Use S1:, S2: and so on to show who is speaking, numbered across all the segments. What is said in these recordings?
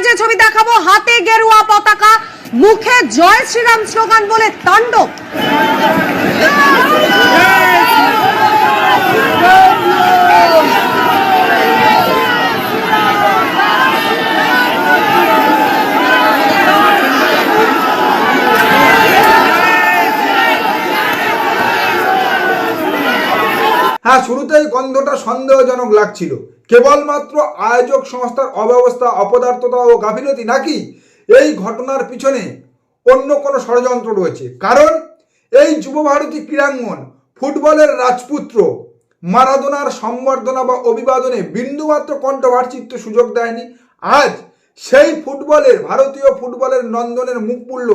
S1: যে ছবি দেখাবো, হাতে গেরুয়া পতাকা, মুখে জয় শ্রীরাম স্লোগান বলে তাণ্ডব।
S2: হ্যাঁ, শুরুতেই গন্ধটা সন্দেহজনক লাগছিল। কেবলমাত্র আয়োজক সংস্থার অব্যবস্থা, অপদার্থতা ও গাফিলতি, নাকি এই ঘটনার পিছনে অন্য কোনো ষড়যন্ত্র রয়েছে? কারণ এই যুব ভারতী ক্রীড়াঙ্গন ফুটবলের রাজপুত্র মারাদোনার সম্বর্ধনা বা অভিবাদনে বিন্দুমাত্র কণ্ঠভার্চিত সুযোগ দেয়নি। আজ সেই ফুটবলের, ভারতীয় ফুটবলের নন্দনের মুখ পুড়ল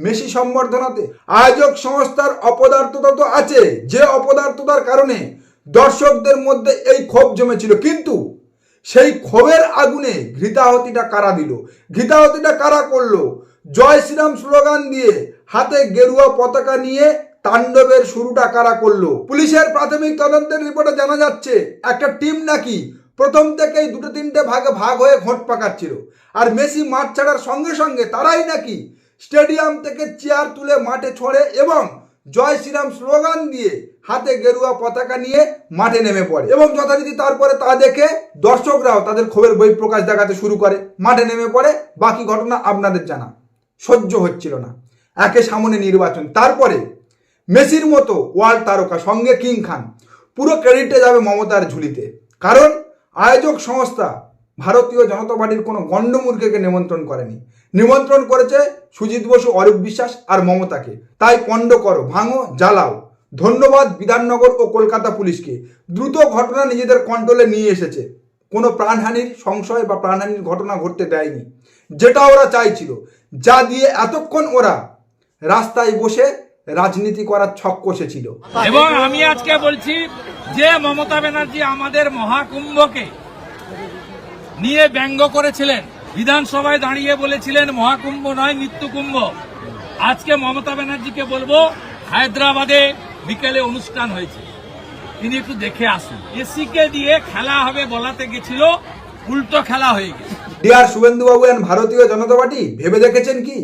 S2: মেসি সম্বর্ধনাতে। আয়োজক সংস্থার অপদার্থতা তো আছে, যে অপদার্থতার কারণে দর্শকদের মধ্যে এই ক্ষোভ জমেছিল, কিন্তু সেই ক্ষোভের আগুনে ঘৃতাহতিটা কারা দিল, ঘৃতাহতিটা কারা করলো? জয় শ্রীরাম স্লোগান দিয়ে হাতে গেরুয়া পতাকা নিয়ে তাণ্ডবের শুরুটা কারা করলো? পুলিশের প্রাথমিক তদন্তের রিপোর্টে জানা যাচ্ছে একটা টিম নাকি প্রথম থেকেই দুটো তিনটে ভাগে ভাগ হয়ে ঘোট পাকাচ্ছিল, আর মেসি মাঠ ছাড়ার সঙ্গে সঙ্গে তারাই নাকি স্টেডিয়াম থেকে চেয়ার তুলে মাঠে ছড়ে এবং জয় শ্রীরাম স্লোগান দিয়ে হাতে গেরুয়া পতাকা নিয়ে মাঠে নেমে পড়ে। এবং যথারীতি তারপরে তা দেখে দর্শকরাও তাদের ক্ষোভের বহিঃপ্রকাশ দেখাতে শুরু করে, মাঠে নেমে পড়ে। বাকি ঘটনা আপনাদের জানা। সহ্য হচ্ছিল না, একে সামনে নির্বাচন, তারপরে মেসির মতো ওয়ার্ল্ড তারকা, সঙ্গে কিং খান, পুরো ক্রেডিটে যাবে মমতার ঝুলিতে। কারণ আয়োজক সংস্থা ভারতীয় জনতা পার্টির কোনো গণ্ডমূর্খকে নিমন্ত্রণ করেনি, নিমন্ত্রণ করেছে সুজিত বসু, অরূপ বিশ্বাস আর মমতাকে। তাই পণ্ড করো, ভাঙো, জ্বালাও। ধন্যবাদ বিধাননগর ও কলকাতা পুলিশকে, দ্রুত ঘটনা নিজেদের কন্ট্রোলে নিয়ে এসেছে। কোনো প্রাণহানির সংশয় বা প্রাণহানির ঘটনা ঘটতে দেয়নি, যেটা ওরা চাইছিল, যা দিয়ে এতক্ষণ ওরা রাস্তায় বসে রাজনীতি করার ছক কষেছিল।
S3: এবং আমি আজকে বলছি যে মমতা ব্যানার্জি আমাদের মহাকুম্ভকে নিয়ে ব্যঙ্গ করেছিলেন, বিধানসভায় দাঁড়িয়ে বলেছিলেন মহাকুম্ভ নয় মৃত্যুকুম্ভ। আজকে মমতা ব্যানার্জিকে বলবো, হায়দ্রাবাদে বিকেলে অনুষ্ঠান হয়েছে, তিনি একটু দেখে আসুন। এসিকে দিয়ে খেলা হবে বলাতে গেছিল, উল্টো খেলা হয়ে গেছে।
S2: ডিআর শুভেন্দুবাবু এন্ড ভারতীয় জনতা পার্টি, ভেবে দেখেছেন কি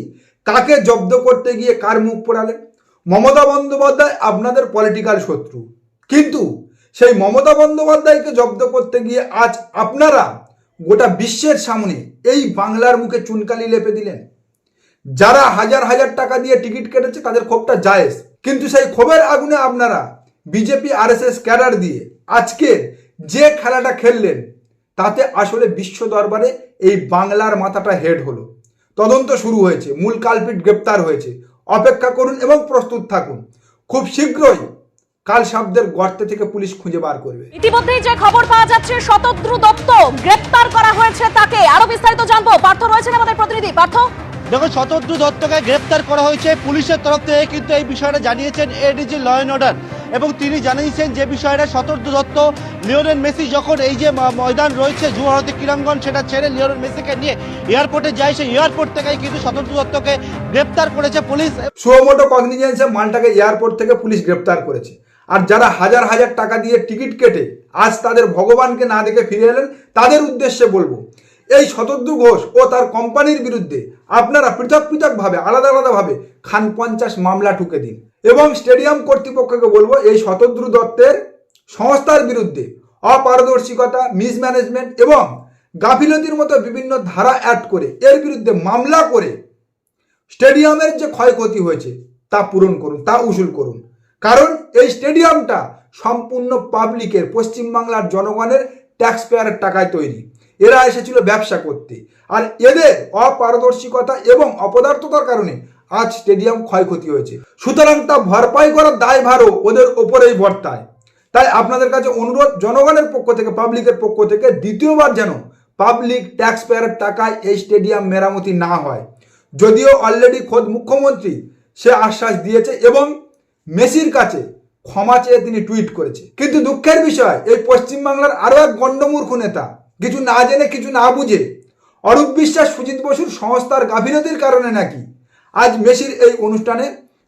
S2: কাকে জব্দ করতে গিয়ে কার মুখ পোড়ালেন? মমতা বন্দ্যোপাধ্যায় আপনাদের পলিটিক্যাল শত্রু, কিন্তু সেই মমতা বন্দ্যোপাধ্যায়কে জব্দ করতে গিয়ে আজ আপনারা গোটা বিশ্বের সামনে এই বাংলার মুখে চুনকালি লেপে দিলেন। যারা হাজার হাজার টাকা দিয়ে টিকিট কেটেছে তাদের ক্ষোভটা জায়েজ, কিন্তু সেই ক্ষোভের আগুনে আপনারা বিজেপি আরএসএস ক্যাডার দিয়ে আজকে যে খেলাটা খেললেন, তাতে আসলে বিশ্ব দরবারে এই বাংলার মাথাটা হেড হলো। তদন্ত শুরু হয়েছে, মূল কালপিট গ্রেপ্তার হয়েছে। অপেক্ষা করুন এবং প্রস্তুত থাকুন, খুব শীঘ্রই কাল সাপদের গর্ত থেকে পুলিশ খুঁজে বার করবে।
S1: ইতিমধ্যেই যে খবর পাওয়া যাচ্ছে, শতদ্রু দত্ত গ্রেপ্তার করা হয়েছে তাকে। আরো বিস্তারিত জানবো, পার্থ রয়েছেন আমাদের প্রতিনিধি। পার্থ,
S4: দেখো, শতদ্রু দত্তকে গ্রেপ্তার করা হয়েছে। পুলিশের তরফ থেকে কিন্তু এই বিষয়টা জানিয়েছেন এডিজি ল অ্যান্ড অর্ডার, এবং তিনি জানিয়েছেন যে বিষয়টা শতদ্রু দত্ত লিওনেল মেসি যখন এই যে ময়দান রয়েছে যুব ভারতী ক্রীড়াঙ্গন, সেটা ছেড়ে লিওনেল মেসিকে নিয়ে এয়ারপোর্টে যায়, সেই এয়ারপোর্ট থেকেই কিন্তু শতদ্রু দত্তকে গ্রেপ্তার করেছে পুলিশ।
S2: সুমোটো কগনিজেন্সে মালটাকে এয়ারপোর্ট থেকে পুলিশ গ্রেপ্তার করেছে। আর যারা হাজার হাজার টাকা দিয়ে টিকিট কেটে আজ তাদের ভগবানকে না দেখে ফিরে এলেন, তাদের উদ্দেশ্যে বলবো, এই শতদ্রু ঘোষ ও তার কোম্পানির বিরুদ্ধে আপনারা পৃথক পৃথকভাবে, আলাদা আলাদাভাবে খান 50 মামলা ঠুকে দিন। এবং স্টেডিয়াম কর্তৃপক্ষকে বলবো, এই শতদ্রু দত্তের সংস্থার বিরুদ্ধে অপারদর্শিকতা, মিসম্যানেজমেন্ট এবং গাফিলতির মতো বিভিন্ন ধারা অ্যাড করে এর বিরুদ্ধে মামলা করে স্টেডিয়ামের যে ক্ষয়ক্ষতি হয়েছে তা পূরণ করুন, তা উসুল করুন। কারণ এই স্টেডিয়ামটা সম্পূর্ণ পাবলিকের, পশ্চিমবাংলার জনগণের ট্যাক্স পেয়ারের টাকায় তৈরি। এরা এসেছিল ব্যবসা করতে, আর এদের অপারদর্শিকতা এবং অপদার্থতার কারণে আজ স্টেডিয়াম ক্ষয়ক্ষতি হয়েছে। সুতরাং তা ভরপাই করার দায়ভারও ওদের ওপরেই বর্তায়। তাই আপনাদের কাছে অনুরোধ, জনগণের পক্ষ থেকে, পাবলিকের পক্ষ থেকে দ্বিতীয়বার যেন পাবলিক ট্যাক্স পেয়ারের টাকায় এই স্টেডিয়াম মেরামতি না হয়। যদিও অলরেডি খোদ মুখ্যমন্ত্রী সে আশ্বাস দিয়েছে এবং মেসির কাছে ক্ষমা চেয়ে তিনি টুইট করেছে। কিন্তু দুঃখের বিষয়, এই পশ্চিমবাংলার আরও এক গণ্ডমূর্খ নেতা কিছু না জেনে, কিছু না বুঝে, অরূপ বিশ্বাস, সুজিত বসুর সংস্থার গাফিলতির কারণে নাকি আজ মেসির এই অনুষ্ঠানে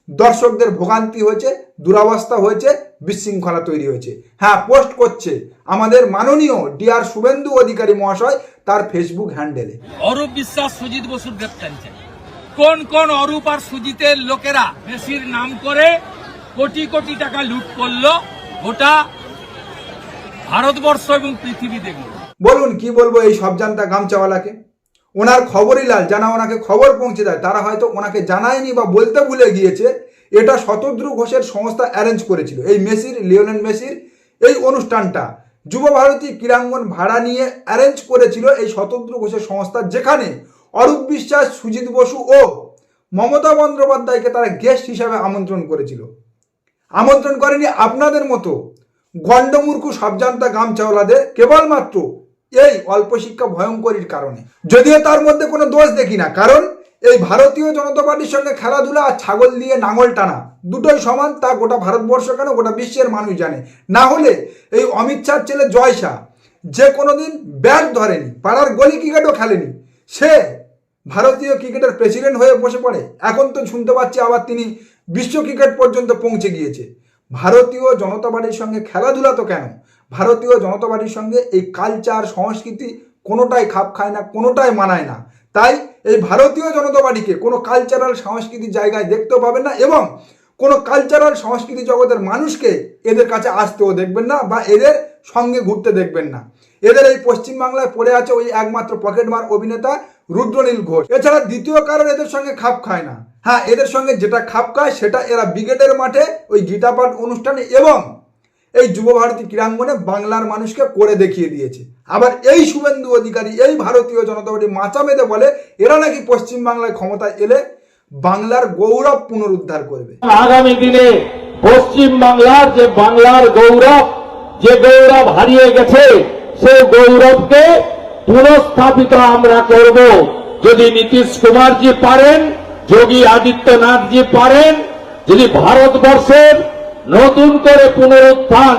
S2: দর্শকদের ভোগান্তি হয়েছে, দুরবস্থা হয়েছে, বিশৃঙ্খলা তৈরি হয়েছে। হ্যাঁ, পোস্ট করছে আমাদের মাননীয় ডিআর শুভেন্দু অধিকারী মহাশয় তার ফেসবুক হ্যান্ডেলে।
S3: অরূপ বিশ্বাস, সুজিত বসুর গ্রেপ্তারি চাই। কোন কোন অরূপ আর সুজিতের লোকেরা মেসির নাম করে কোটি কোটি টাকা লুট করলো, ওটা ভারতবর্ষ এবং পৃথিবী দেখলো।
S2: বলুন কি বলবো এই সব জানতা গামচাওয়ালাকে। ওনার খবরই লাল, জানা ওনাকে খবর পৌঁছে দেয়, তারা হয়তো ওনাকে জানায়নি বা বলতে ভুলে গিয়েছে। এটা শতদ্রু ঘোষের সংস্থা অ্যারেঞ্জ করেছিল এই মেসির, লিওনেল মেসির এই অনুষ্ঠানটা। যুব ভারতী ক্রীড়াঙ্গন ভাড়া নিয়ে অ্যারেঞ্জ করেছিল এই শতদ্রু ঘোষের সংস্থা, যেখানে অরূপ বিশ্বাস, সুজিত বসু ও মমতা বন্দ্যোপাধ্যায়কে তারা গেস্ট হিসাবে আমন্ত্রণ করেছিল। আমন্ত্রণ করেনি আপনাদের মতো গণ্ডমূর্খু সবজান্তা গামচাওয়ালাদের, কেবলমাত্র এই অল্প শিক্ষা ভয়ঙ্করীর কারণে। যদিও তার মধ্যে কোনো দোষ দেখি না, কারণ এই ভারতীয় জনতা পার্টির সঙ্গে খেলাধুলা আর ছাগল দিয়ে নাঙল টানা দুটোই সমান, তা গোটা ভারতবর্ষ কেন গোটা বিশ্বের মানুষ জানে। না হলে এই অমিত শাহর ছেলে জয় শাহ, যে কোনোদিন ব্যাট ধরেনি, পাড়ার গলি ক্রিকেটও খেলেনি, সে ভারতীয় ক্রিকেটের প্রেসিডেন্ট হয়ে বসে পড়ে। এখন তো শুনতে পাচ্ছি আবার তিনি বিশ্ব ক্রিকেট পর্যন্ত পৌঁছে গিয়েছে। ভারতীয় জনতা পার্টির সঙ্গে খেলাধুলা তো কেন, ভারতীয় জনতা পার্টির সঙ্গে এই কালচার সংস্কৃতি কোনোটাই খাপ খায় না, কোনোটাই মানায় না। তাই এই ভারতীয় জনতা পার্টিকে কোনো কালচারাল সংস্কৃতির জায়গায় দেখতেও পাবেন না, এবং কোনো কালচারাল সংস্কৃতি জগতের মানুষকে এদের কাছে আসতেও দেখবেন না বা এদের সঙ্গে ঘুরতে দেখবেন না। এদের এই পশ্চিমবাংলায় পড়ে আছে ওই একমাত্র পকেটমার অভিনেতা রুদ্রনীল ঘোষ, এছাড়া দ্বিতীয় কারণ এদের সঙ্গে খাপ খায় না। হ্যাঁ, এদের সঙ্গে যেটা খাপ খায় সেটা এরা ব্রিগেডের মাঠে ওই গীতাপাঠ অনুষ্ঠানে এবং এই যুব ভারতী ক্রীড়াঙ্গনে বাংলার মানুষকে করে দেখিয়ে দিয়েছে। আবার এই শুভেন্দু অধিকারী, এই ভারতীয় জনতা পার্টি মাচা বেঁধে বলে এরা নাকি পশ্চিমবাংলায় ক্ষমতায় এলে বাংলার গৌরব পুনরুদ্ধার করবে।
S5: আগামী দিনে পশ্চিম বাংলার যে বাংলার গৌরব, যে গৌরব হারিয়ে গেছে, সেই গৌরবকে পুনঃস্থাপিত আমরা করব। যদি নীতিশ কুমারজি পারেন, যোগী আদিত্যনাথজি পারেন, যদি ভারতবর্ষের নতুন করে পুনরুত্থান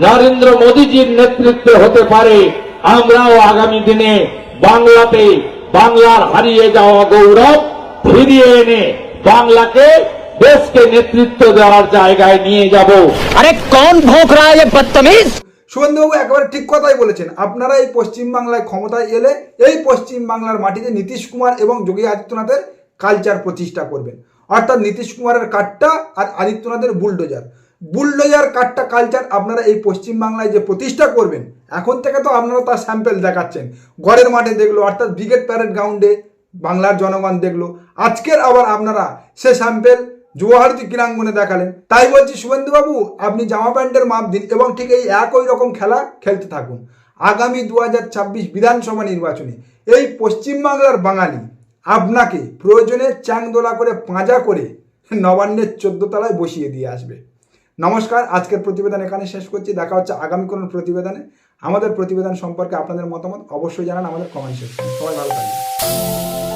S5: নরেন্দ্র মোদীজির নেতৃত্বে হতে পারে, আমরাও আগামী দিনে বাংলাতে বাংলার হারিয়ে যাওয়া গৌরব ফিরিয়ে এনে বাংলাকে, দেশকে নেতৃত্ব দেওয়ার জায়গায় নিয়ে যাব।
S6: अरे कौन भौंक रहा है ये बदतमीज।
S2: শুভেন্দুবাবু একেবারে ঠিক কথাই বলেছেন। আপনারা এই পশ্চিমবাংলায় ক্ষমতায় এলে এই পশ্চিমবাংলার মাটিতে নীতিশ কুমার এবং যোগী আদিত্যনাথের কালচার প্রতিষ্ঠা করবেন, অর্থাৎ নীতিশ কুমারের কাট্টা আর আদিত্যনাথের বুলডোজার কাট্টা কালচার আপনারা এই পশ্চিমবাংলায় যে প্রতিষ্ঠা করবেন। এখন থেকে তো আপনারা তার স্যাম্পেল দেখাচ্ছেন, গড়ের মাঠে দেখলো, অর্থাৎ ব্রিগেড প্যারেড গ্রাউন্ডে বাংলার জনগণ দেখলো। আজকের আবার আপনারা সে স্যাম্পেল যুব ভারতী ক্রীড়াঙ্গনে দেখালেন। তাই বলছি শুভেন্দুবাবু, আপনি জামা প্যান্টের মাপ দিন এবং ঠিক এই একই রকম খেলা খেলতে থাকুন। আগামী 2026 বিধানসভা নির্বাচনে এই পশ্চিমবাংলার বাঙালি আপনাকে প্রয়োজনে চ্যাংদোলা করে পাঁজা করে নবান্নের 14 তলায় বসিয়ে দিয়ে আসবে। নমস্কার, আজকের প্রতিবেদন এখানে শেষ করছি। দেখা হচ্ছে আগামী কোনো প্রতিবেদনে। আমাদের প্রতিবেদন সম্পর্কে আপনাদের মতামত অবশ্যই জানান আমাদের কমেন্ট সেকশনে। সবাই ভালো থাকবেন।